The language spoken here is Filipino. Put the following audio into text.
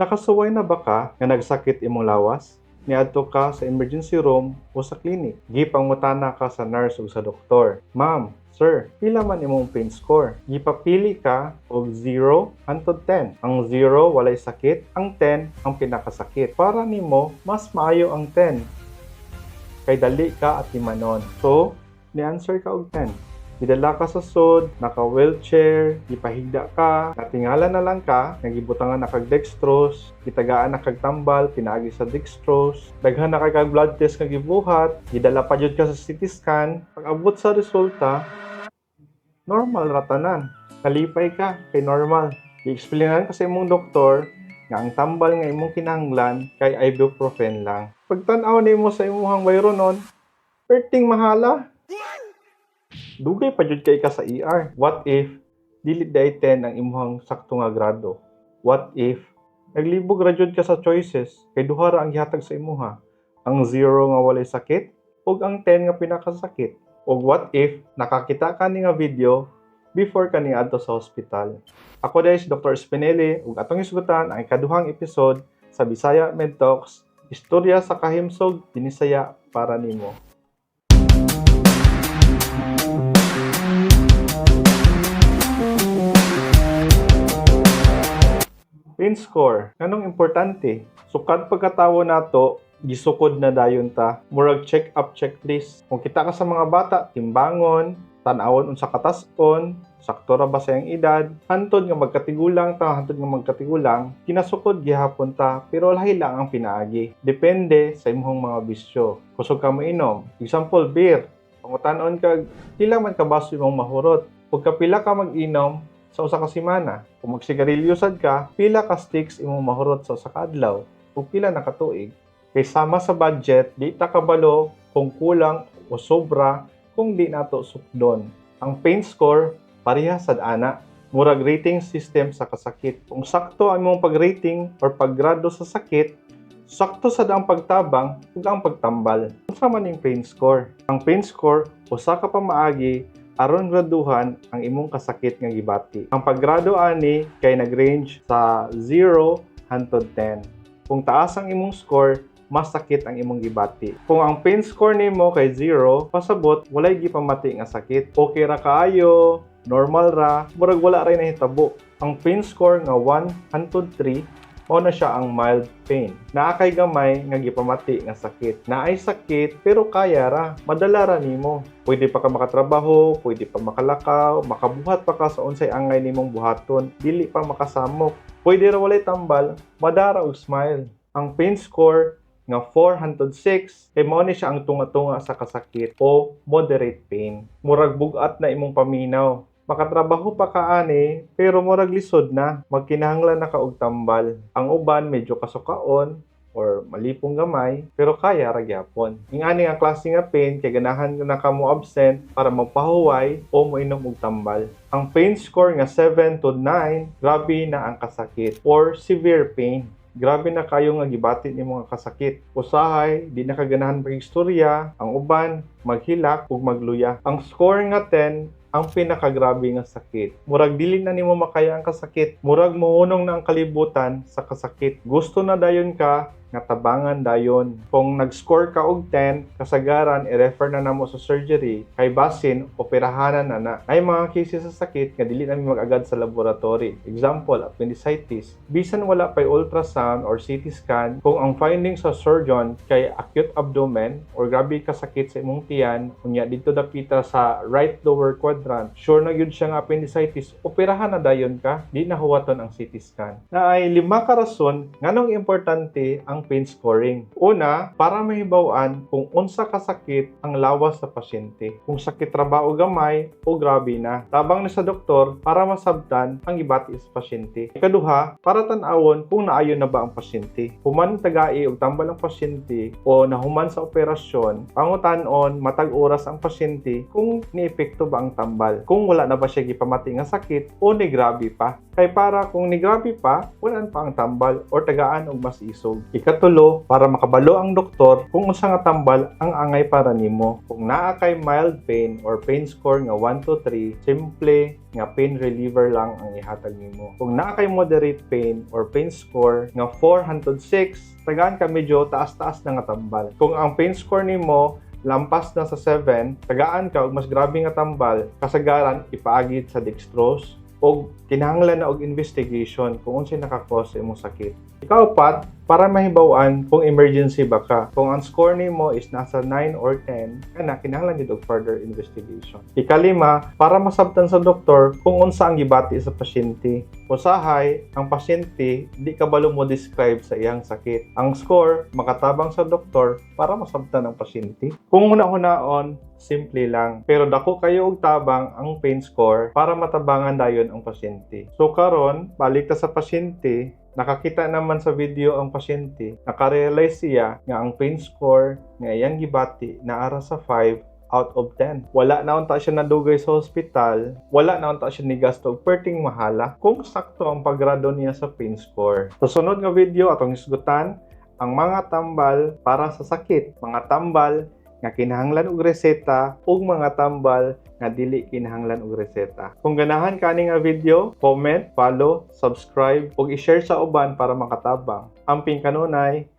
Nakasuway na ba ka nga nagsakit imong lawas? Niadto ka sa emergency room o sa clinic. Gipangutana ka sa nurse o sa doktor. Ma'am, sir, pila man imong pain score? Gipapili ka og 0 hangtod 10. Ang 0 walay sakit, ang 10 ang pinakasakit. Para nimo mas maayo ang 10. Kay dali ka at timanon. So, ni-answer ka og 10. Gidala ka sa sud, naka-wheelchair, gipahigda ka, natingala na lang ka, nagibutangan na kag dextrose, gitagaan na kag tambal, pinaagi sa dextrose, daghan na kag blood test nga gibuhat, gidala pa jud ka sa CT scan, pag-abot sa resulta, normal ra tanan. Kalipay ka kay normal. I-explainan ka sa imong doktor nga ang tambal nga imong kinahanglan kay ibuprofen lang. Pagtan-aw nimo sa imong bayronon, perting mahala. Dugay pa jud kay ka sa ER. What if dili day 10 ang imong sakto nga grado? What if naglibog ra jud ka sa choices kay duha ra ang gihatag sa imuha? Ang 0 nga walay sakit ug ang 10 nga pinakasakit. Ug what if nakakita ka ni nga video before ka niadto sa hospital? Ako si Dr. Spinelli ug atong isgutan ang ikaduhang episode sa Bisaya Med Talks, istorya sa kahimsog Binisaya para nimo. Pain score, nganong importante? Sukad pagkatawo nato, gisukod na dayon ta. Murag check-up checklist. Kung kita ka sa mga bata, timbangon, tan-awon unsa kataspon, sakto ra ba sa iyang edad, hantod nga magkatigulang ta, hantod nga magkatigulang, kinasukod gihapon ta, pero lahi lang ang pinaagi. Depende sa imong mga bisyo. Kusog ka mo inom. Example, beer. Pangutanon kag pila man ka baso imong mahurot. Ug kapila ka mag-inom sa usa ka semana. Kung magsigarilyo sad ka, pila ka sticks imong mahurot sa usa ka adlaw ug pila na ka tuig. Kay sama sa budget, di ta kabalo kung kulang o sobra kung di nato sukdon. Ang pain score pareha sad ana. Murag rating system sa kasakit. Kung sakto ang imong pag-rating or paggrado sa sakit, sakto sad ang pagtabang ug ang pagtambal. Unsa man ning pain score? Ang pain score usa ka pamaagi aron graduhan ang imong kasakit nga gibati. Ang paggrado ani kay nagrange sa 0 hangtod 10. Kung taas ang imong score, mas sakit ang imong gibati. Kung ang pain score nimo kay 0, pasabot walay gipamati nga sakit. Okay ra kaayo, normal ra, murag wala ra nahitabo. Ang pain score nga 1 hangtod 3 o na siya ang mild pain. Naa kay gamay nga gipamati nga sakit. Naay sakit pero kaya ra, madala ra nimo. Pwede pa ka makatrabaho, pwede pa makalakaw, makabuhat pa ka sa unsay angay nimong buhaton, dili pa makasamok. Pwede ra walay tambal, madara og smile. Ang pain score nga 4 hangtod 6 kay mao ni siya ang tunga-tunga sa kasakit o moderate pain. Murag bugat na imong paminaw. Makatrabaho pa ka ani, pero murag lisod na, magkinahanglan na ka og tambal. Ang uban medyo kasukaon or malipong gamay, pero kaya ra gyapon. Ingani ang klase nga pain kay ganahan na ka mo absent para magpahuway o moinom og tambal. Ang pain score nga 7 to 9, grabe na ang kasakit or severe pain. Grabe na kayo nga gibati ni mga kasakit. Usahay, di na kaganahan pag-istorya, ang uban, maghilak ug magluya. Ang score nga 10, ang pinakagrabe nga sakit. Murag dili na nimo makaya ang kasakit. Murag muhunong na ang kalibutan sa kasakit. Gusto na dayon ka, nga tabangan dayon. Kung nag-score ka og 10, kasagaran i-refer na namo sa surgery kay basin operahanan na. Ay mga cases sa sakit nga dili na mag-agad sa laboratory. Example, appendicitis. Bisan wala pay ultrasound or CT scan, kung ang findings sa surgeon kay acute abdomen or grabe ka sakit sa imong tiyan, unya dito dapita sa right lower quadrant, sure na gyud siya nga appendicitis, operahan na dayon ka, di na huwaton ang CT scan. Naay 5 ka rason nganong importante ang pain scoring. Una, para mahibaw-an kung unsa kasakit ang lawas sa pasyente. Kung sakit ra ba o gamay o grabe na. Tabang ni sa doktor para masabtan ang gibati sa pasyente. Ikaduha, para tan-awon kung naayon na ba ang pasyente. Human tagai og tambal ang pasyente o nahuman sa operasyon, pangutan-on matag oras ang pasyente kung niepekto ba ang tambal. Kung wala na ba siya gipamati nga sakit o ni grabe pa. Kay para kung ni grabe pa, wala pa ang tambal or tagaan og mas isog. Ikatulo, para makabalo ang doktor kung unsa nga tambal ang angay para nimo. Kung naa kay mild pain or pain score nga 1 to 3, simple nga pain reliever lang ang ihatag nimo. Kung naa kay moderate pain or pain score nga 4 hangtod 6, tagaan ka medyo taas-taas na nga tambal. Kung ang pain score nimo lampas na sa 7, tagaan ka og mas grabe nga tambal, kasagaran ipaagid sa dextrose o kinahanglan na og investigation kung unsay nakakos sa imong sakit. Ikaapat, para mahibaw-an kung emergency ba ka. Kung ang score nimo is nasa 9 or 10, kinahanglan jud og further investigation. Ikalima, para masabtan sa doktor kung unsa ang gibati sa pasyente. Usahay, ang pasyente di kabalo mo describe sa iyang sakit. Ang score makatabang sa doktor para masabtan ang pasyente. Kung una-unaon, simple lang. Pero dako kayo og tabang ang pain score para matabangan dayon ang pasyente. So karon, balik ta sa pasyente, nakakita naman sa video ang pasyente, nakarealize siya nga ang pain score nga iyang gibati na ara sa 5 out of 10. Wala na unta siya nadugay sa ospital, wala na unta siya nigasto og perting mahala kung sakto ang paggrado niya sa pain score. Sa sunod nga video atong isgutan ang mga tambal para sa sakit, mga tambal nga kinahanglan og reseta ug mga tambal nga dili kinahanglan og reseta. Kung ganahan kani nga video, comment, follow, subscribe ug i-share sa uban para makatabang. Amping kanunay,